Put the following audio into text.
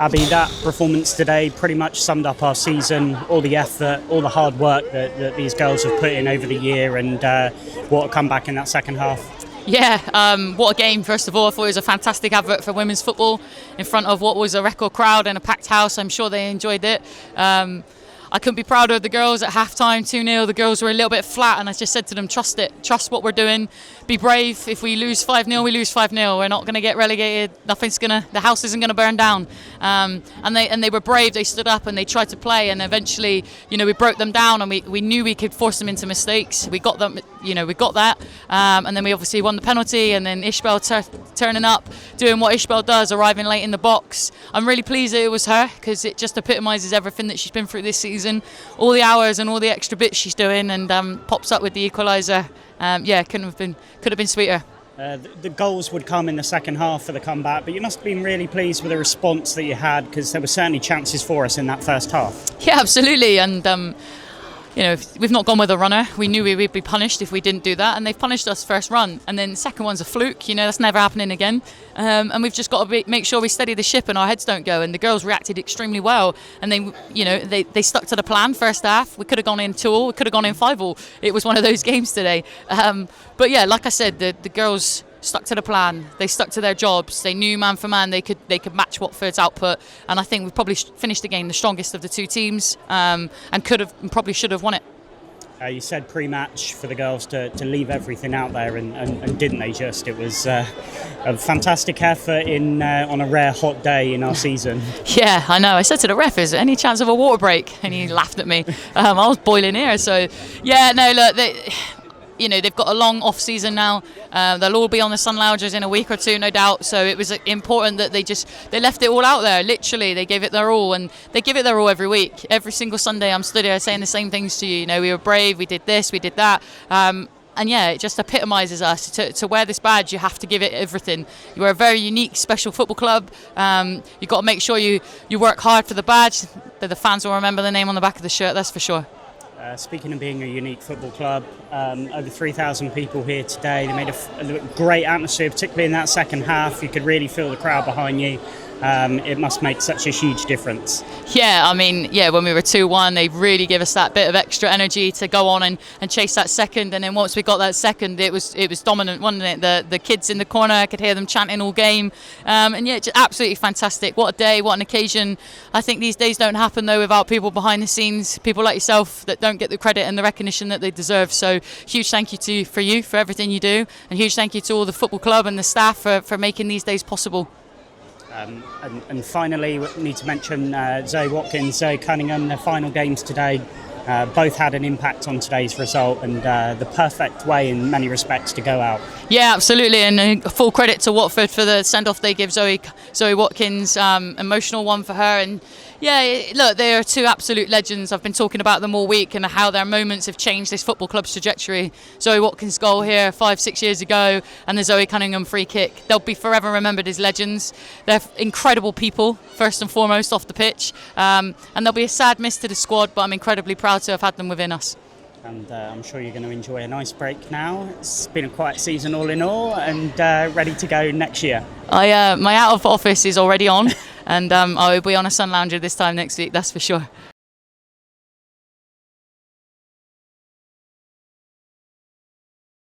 Abbie, that performance today pretty much summed up our season, all the effort, all the hard work that these girls have put in over the year, and what a comeback in that second half. Yeah, what a game. First of all, I thought it was a fantastic advert for women's football in front of what was a record crowd and a packed house. I'm sure they enjoyed it. I couldn't be prouder of the girls at half-time, 2-0. The girls were a little bit flat, and I just said to them, trust it. Trust what we're doing. Be brave. If we lose 5-0, we lose 5-0. We're not going to get relegated. The house isn't going to burn down. And they were brave. They stood up and they tried to play, and eventually, we broke them down, and we knew we could force them into mistakes. We got them, we got that. And then we obviously won the penalty, and then Ishbel turning up, doing what Ishbel does, arriving late in the box. I'm really pleased that it was her, because it just epitomises everything that she's been through this season. All the hours and all the extra bits she's doing, and pops up with the equaliser. Could have been sweeter. The goals would come in the second half for the comeback, but you must have been really pleased with the response that you had, because there were certainly chances for us in that first half. Yeah, absolutely. And if we've not gone with a runner. We knew we would be punished if we didn't do that, and they've punished us first run, and then the second one's a fluke. That's never happening again. And we've just got to make sure we steady the ship and our heads don't go. And the girls reacted extremely well, and they stuck to the plan first half. We could have gone in 2-2, we could have gone in 5-5. It was one of those games today. But yeah, like I said, the girls stuck to the plan. They stuck to their jobs. They knew man for man they could match Watford's output, and I think we probably finished the game the strongest of the two teams, and probably should have won it. You said pre-match for the girls to leave everything out there, and didn't they just? It was a fantastic effort on a rare hot day in our season. Yeah, I know. I said to the ref, is there any chance of a water break? And he laughed at me. I was boiling here. So, yeah, no, look, they've got a long off season now. They'll all be on the sun loungers in a week or two, no doubt. So it was important that they left it all out there. Literally, they gave it their all, and they give it their all every week. Every single Sunday, I'm stood here saying the same things to you. We were brave. We did this. We did that. And yeah, it just epitomises us. To wear this badge, you have to give it everything. You are a very unique, special football club. You've got to make sure you work hard for the badge. The fans will remember the name on the back of the shirt. That's for sure. Speaking of being a unique football club, over 3,000 people here today. They made a great atmosphere, particularly in that second half. You could really feel the crowd behind you. It must make such a huge difference. Yeah, when we were 2-1, they really gave us that bit of extra energy to go on and chase that second. And then once we got that second, it was dominant, wasn't it? The kids in the corner, I could hear them chanting all game. Just absolutely fantastic. What a day, what an occasion. I think these days don't happen, though, without people behind the scenes, people like yourself that don't get the credit and the recognition that they deserve. So huge thank you for everything you do, and huge thank you to all the football club and the staff for making these days possible. And finally, we need to mention Zoe Watkins, Zoe Cunningham. Their final games today both had an impact on today's result, and the perfect way in many respects to go out. Yeah, absolutely, and full credit to Watford for the send-off they give Zoe Watkins. Emotional one for her, and yeah, look, they are two absolute legends. I've been talking about them all week and how their moments have changed this football club's trajectory. Zoe Watkins' goal here 5-6 years ago, and the Zoe Cunningham free kick. They'll be forever remembered as legends. They're incredible people, first and foremost, off the pitch, and they'll be a sad miss to the squad, but I'm incredibly proud to have had them within us. And I'm sure you're going to enjoy a nice break now. It's been a quiet season all in all, and ready to go next year. My out of office is already on, and I will be on a sun lounger this time next week, that's for sure.